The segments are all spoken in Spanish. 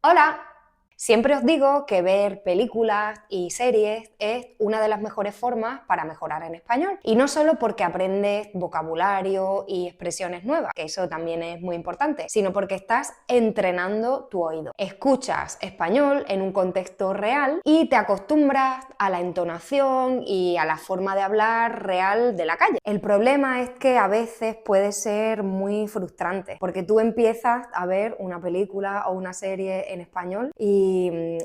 Hola. Siempre os digo que ver películas y series es una de las mejores formas para mejorar en español. Y no solo porque aprendes vocabulario y expresiones nuevas, que eso también es muy importante, sino porque estás entrenando tu oído. Escuchas español en un contexto real y te acostumbras a la entonación y a la forma de hablar real de la calle. El problema es que a veces puede ser muy frustrante, porque tú empiezas a ver una película o una serie en español y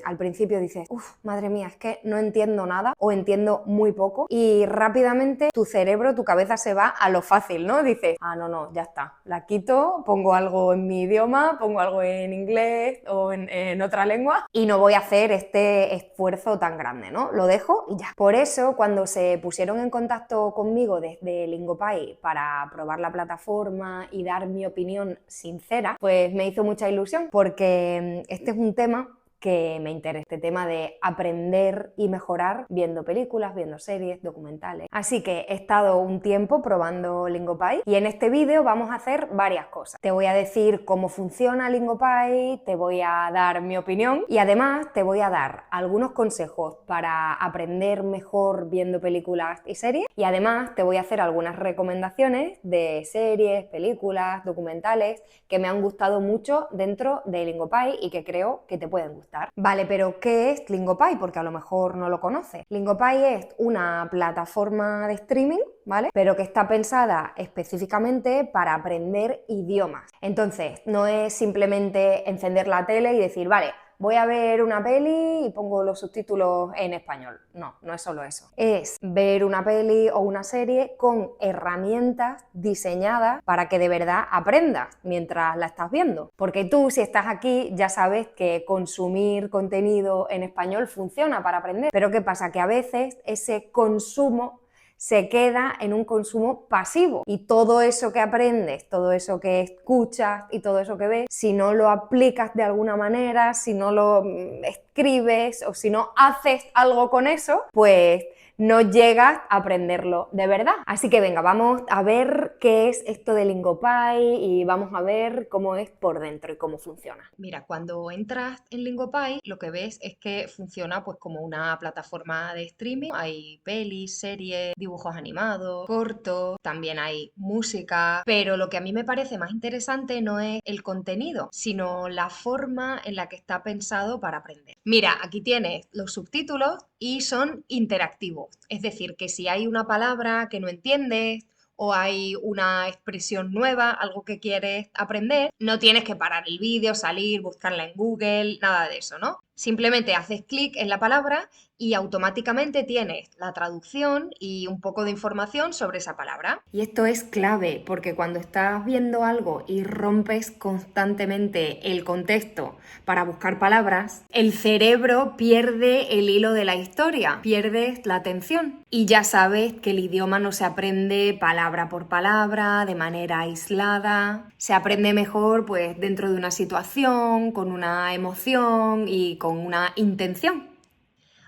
al principio dices, uff, madre mía, es que no entiendo nada o entiendo muy poco y rápidamente tu cerebro, tu cabeza se va a lo fácil, ¿no? Dices, no, ya está, la quito, pongo algo en mi idioma, pongo algo en inglés o en otra lengua y no voy a hacer este esfuerzo tan grande, ¿no? Lo dejo y ya. Por eso, cuando se pusieron en contacto conmigo desde Lingopay para probar la plataforma y dar mi opinión sincera, pues me hizo mucha ilusión porque este es un tema que me interesa, este tema de aprender y mejorar viendo películas, viendo series, documentales. Así que he estado un tiempo probando Lingopay y en este vídeo vamos a hacer varias cosas. Te voy a decir cómo funciona Lingopay, te voy a dar mi opinión y además te voy a dar algunos consejos para aprender mejor viendo películas y series y además te voy a hacer algunas recomendaciones de series, películas, documentales que me han gustado mucho dentro de Lingopay y que creo que te pueden gustar. Vale, pero ¿qué es Lingopay? Porque a lo mejor no lo conoces. Lingopay es una plataforma de streaming, ¿vale? Pero que está pensada específicamente para aprender idiomas. Entonces, no es simplemente encender la tele y decir, vale, voy a ver una peli y pongo los subtítulos en español. No, no es solo eso. Es ver una peli o una serie con herramientas diseñadas para que de verdad aprendas mientras la estás viendo. Porque tú, si estás aquí, ya sabes que consumir contenido en español funciona para aprender. Pero ¿qué pasa? Que a veces ese consumo se queda en un consumo pasivo y todo eso que aprendes, todo eso que escuchas y todo eso que ves, si no lo aplicas de alguna manera, si no lo escribes o si no haces algo con eso, pues no llegas a aprenderlo de verdad. Así que venga, vamos a ver qué es esto de Lingopay y vamos a ver cómo es por dentro y cómo funciona. Mira, cuando entras en Lingopay, lo que ves es que funciona pues como una plataforma de streaming. Hay pelis, series, dibujos animados, cortos, también hay música, pero lo que a mí me parece más interesante no es el contenido, sino la forma en la que está pensado para aprender. Mira, aquí tienes los subtítulos y son interactivos, es decir, que si hay una palabra que no entiendes, o hay una expresión nueva, algo que quieres aprender, no tienes que parar el vídeo, salir, buscarla en Google, nada de eso, ¿no? Simplemente haces clic en la palabra y automáticamente tienes la traducción y un poco de información sobre esa palabra. Y esto es clave porque cuando estás viendo algo y rompes constantemente el contexto para buscar palabras, el cerebro pierde el hilo de la historia, pierdes la atención. Y ya sabes que el idioma no se aprende palabra por palabra, de manera aislada. Se aprende mejor pues dentro de una situación, con una emoción y con una intención.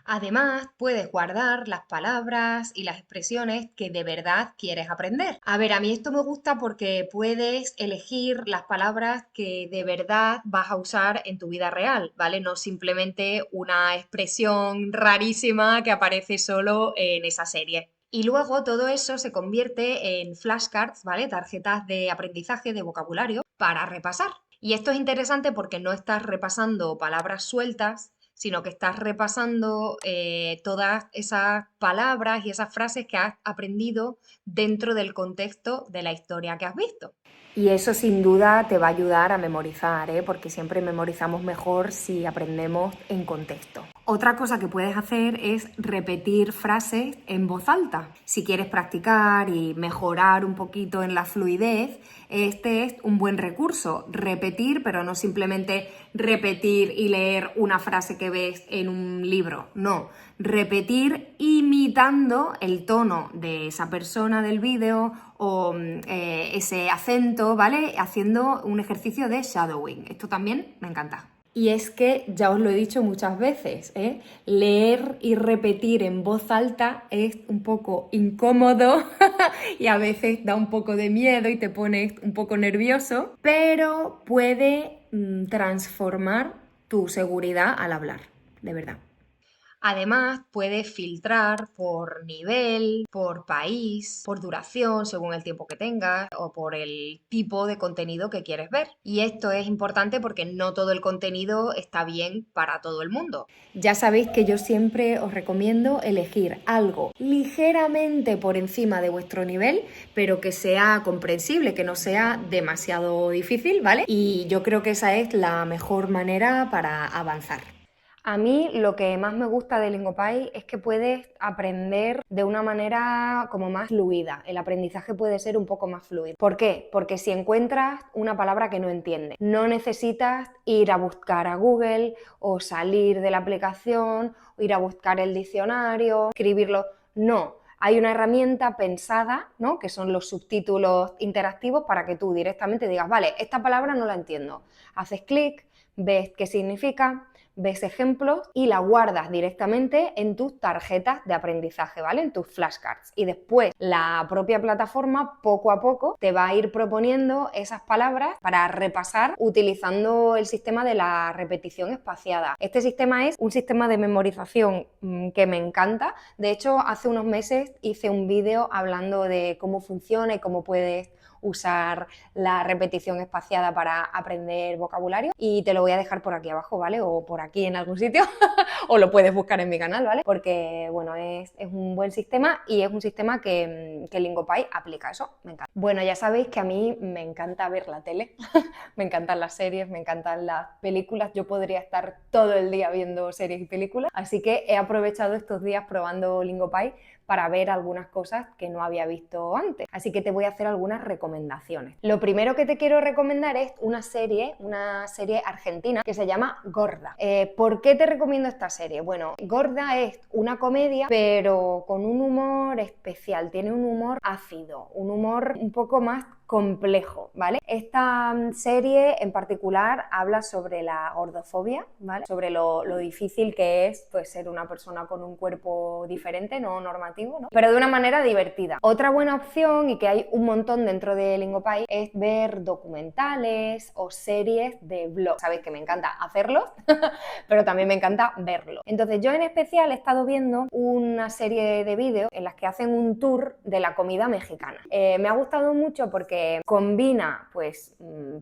Además, puedes guardar las palabras y las expresiones que de verdad quieres aprender. A ver, a mí esto me gusta porque puedes elegir las palabras que de verdad vas a usar en tu vida real, ¿vale? No simplemente una expresión rarísima que aparece solo en esa serie. Y luego todo eso se convierte en flashcards, ¿vale? Tarjetas de aprendizaje de vocabulario para repasar. Y esto es interesante porque no estás repasando palabras sueltas, sino que estás repasando todas esas palabras y esas frases que has aprendido dentro del contexto de la historia que has visto. Y eso sin duda te va a ayudar a memorizar, ¿eh? Porque siempre memorizamos mejor si aprendemos en contexto. Otra cosa que puedes hacer es repetir frases en voz alta. Si quieres practicar y mejorar un poquito en la fluidez, este es un buen recurso. Repetir, pero no simplemente repetir y leer una frase que ves en un libro. No, repetir imitando el tono de esa persona del vídeo o ese acento, ¿vale? Haciendo un ejercicio de shadowing. Esto también me encanta. Y es que, ya os lo he dicho muchas veces, leer y repetir en voz alta es un poco incómodo y a veces da un poco de miedo y te pones un poco nervioso, pero puede transformar tu seguridad al hablar, de verdad. Además, puedes filtrar por nivel, por país, por duración, según el tiempo que tengas, o por el tipo de contenido que quieres ver. Y esto es importante porque no todo el contenido está bien para todo el mundo. Ya sabéis que yo siempre os recomiendo elegir algo ligeramente por encima de vuestro nivel, pero que sea comprensible, que no sea demasiado difícil, ¿vale? Y yo creo que esa es la mejor manera para avanzar. A mí lo que más me gusta de Lingopie es que puedes aprender de una manera como más fluida. El aprendizaje puede ser un poco más fluido. ¿Por qué? Porque si encuentras una palabra que no entiendes, no necesitas ir a buscar a Google o salir de la aplicación, o ir a buscar el diccionario, escribirlo. No. Hay una herramienta pensada, ¿no? Que son los subtítulos interactivos para que tú directamente digas, vale, esta palabra no la entiendo. Haces clic, ves qué significa, ves ejemplos y la guardas directamente en tus tarjetas de aprendizaje, ¿vale? En tus flashcards. Y después la propia plataforma poco a poco te va a ir proponiendo esas palabras para repasar utilizando el sistema de la repetición espaciada. Este sistema es un sistema de memorización que me encanta. De hecho, hace unos meses hice un vídeo hablando de cómo funciona y cómo puedes usar la repetición espaciada para aprender vocabulario y te lo voy a dejar por aquí abajo, ¿vale? O por aquí en algún sitio o lo puedes buscar en mi canal, ¿vale? Porque, bueno, es un buen sistema y es un sistema que Lingopie aplica, eso me encanta. Bueno, ya sabéis que a mí me encanta ver la tele, me encantan las series, me encantan las películas, yo podría estar todo el día viendo series y películas, así que he aprovechado estos días probando Lingopie para ver algunas cosas que no había visto antes. Así que te voy a hacer algunas recomendaciones. Lo primero que te quiero recomendar es una serie argentina que se llama Gorda. ¿Por qué te recomiendo esta serie? Bueno, Gorda es una comedia, pero con un humor especial, tiene un humor ácido, un humor un poco más complejo, ¿vale? Esta serie en particular habla sobre la gordofobia, ¿vale? Sobre lo difícil que es pues, ser una persona con un cuerpo diferente, no normativo, ¿no? Pero de una manera divertida. Otra buena opción, y que hay un montón dentro de Lingopie, es ver documentales o series de blog. Sabéis que me encanta hacerlos, pero también me encanta verlo. Entonces yo en especial he estado viendo una serie de vídeos en las que hacen un tour de la comida mexicana. Me ha gustado mucho porque combina pues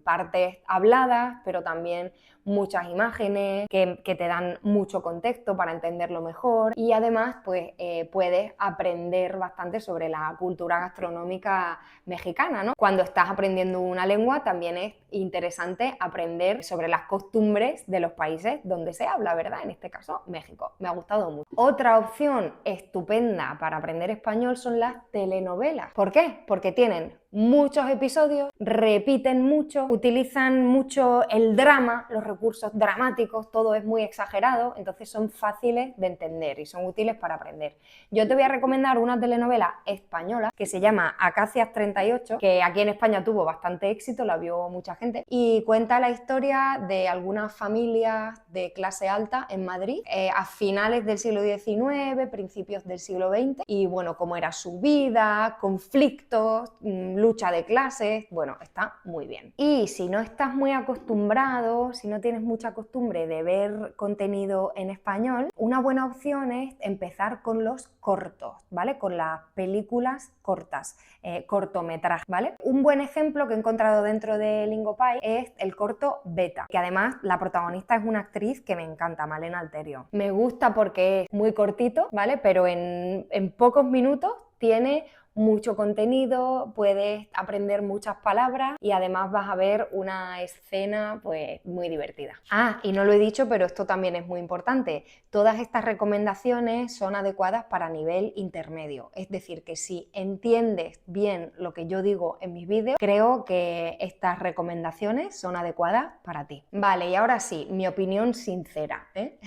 partes habladas, pero también muchas imágenes que te dan mucho contexto para entenderlo mejor y además pues puedes aprender bastante sobre la cultura gastronómica mexicana, ¿no? Cuando estás aprendiendo una lengua también es interesante aprender sobre las costumbres de los países donde se habla, ¿verdad? En este caso, México. Me ha gustado mucho. Otra opción estupenda para aprender español son las telenovelas. ¿Por qué? Porque tienen muchos episodios, repiten mucho, utilizan mucho el drama, los recursos dramáticos, todo es muy exagerado, entonces son fáciles de entender y son útiles para aprender. Yo te voy a recomendar una telenovela española que se llama Acacias 38, que aquí en España tuvo bastante éxito, la vio mucha gente, y cuenta la historia de algunas familias de clase alta en Madrid a finales del siglo XIX, principios del siglo XX, y bueno, cómo era su vida, conflictos, lucha de clases, bueno, está muy bien. Y si no estás muy acostumbrado, si no tienes mucha costumbre de ver contenido en español, una buena opción es empezar con los cortos, ¿vale? Con las películas cortas, cortometrajes, ¿vale? Un buen ejemplo que he encontrado dentro de Lingopie es el corto Beta, que además la protagonista es una actriz que me encanta, Malena Alterio. Me gusta porque es muy cortito, ¿vale? Pero en pocos minutos tiene mucho contenido, puedes aprender muchas palabras y además vas a ver una escena pues muy divertida. Ah, y no lo he dicho, pero esto también es muy importante. Todas estas recomendaciones son adecuadas para nivel intermedio, es decir, que si entiendes bien lo que yo digo en mis vídeos, creo que estas recomendaciones son adecuadas para ti. Vale, y ahora sí, mi opinión sincera, ¿eh?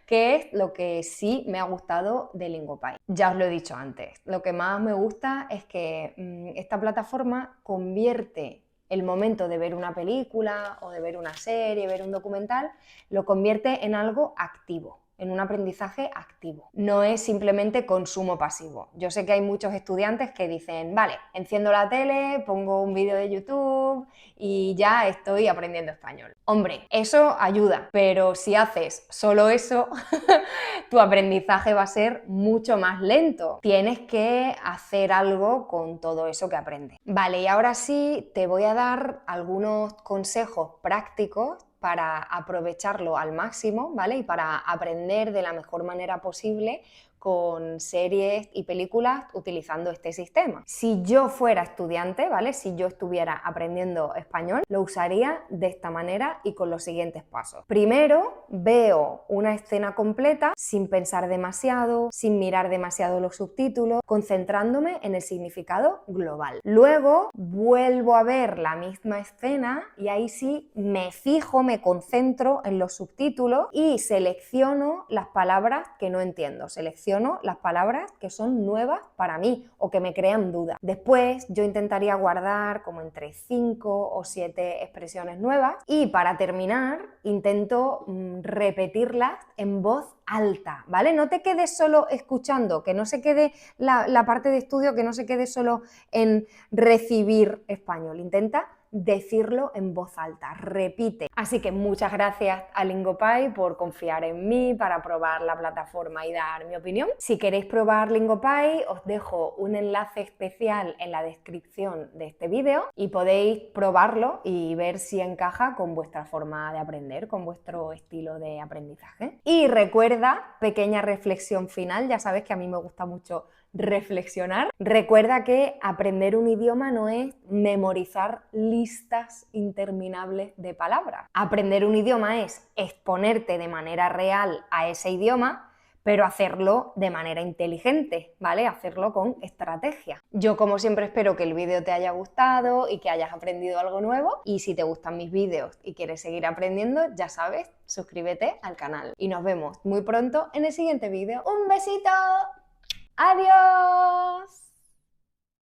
¿Qué es lo que sí me ha gustado de Lingopie? Ya os lo he dicho antes, lo que más me gusta es que esta plataforma convierte el momento de ver una película o de ver una serie, ver un documental, lo convierte en algo activo. en un aprendizaje activo. No es simplemente consumo pasivo. Yo sé que hay muchos estudiantes que dicen, vale, enciendo la tele, pongo un vídeo de YouTube y ya estoy aprendiendo español. Hombre, eso ayuda, pero si haces solo eso, tu aprendizaje va a ser mucho más lento. Tienes que hacer algo con todo eso que aprendes. Vale, y ahora sí te voy a dar algunos consejos prácticos para aprovecharlo al máximo, ¿vale? Y para aprender de la mejor manera posible con series y películas utilizando este sistema. Si yo fuera estudiante, ¿vale? Si yo estuviera aprendiendo español, lo usaría de esta manera y con los siguientes pasos. Primero, veo una escena completa sin pensar demasiado, sin mirar demasiado los subtítulos, concentrándome en el significado global. Luego, vuelvo a ver la misma escena y ahí sí me fijo, me concentro en los subtítulos y selecciono las palabras que no entiendo. Selecciono las palabras que son nuevas para mí o que me crean dudas. Después yo intentaría guardar como entre 5 o 7 expresiones nuevas y para terminar intento repetirlas en voz alta, ¿vale? No te quedes solo escuchando, que no se quede la parte de estudio, que no se quede solo en recibir español. Intenta decirlo en voz alta, repite. Así que muchas gracias a Lingopie por confiar en mí para probar la plataforma y dar mi opinión. Si queréis probar Lingopie, os dejo un enlace especial en la descripción de este vídeo y podéis probarlo y ver si encaja con vuestra forma de aprender, con vuestro estilo de aprendizaje. Y recuerda, pequeña reflexión final, ya sabes que a mí me gusta mucho reflexionar. Recuerda que aprender un idioma no es memorizar listas interminables de palabras. Aprender un idioma es exponerte de manera real a ese idioma, pero hacerlo de manera inteligente, ¿vale? Hacerlo con estrategia. Yo, como siempre, espero que el vídeo te haya gustado y que hayas aprendido algo nuevo. Y si te gustan mis vídeos y quieres seguir aprendiendo, ya sabes, suscríbete al canal. Y nos vemos muy pronto en el siguiente vídeo. ¡Un besito! ¡Adiós!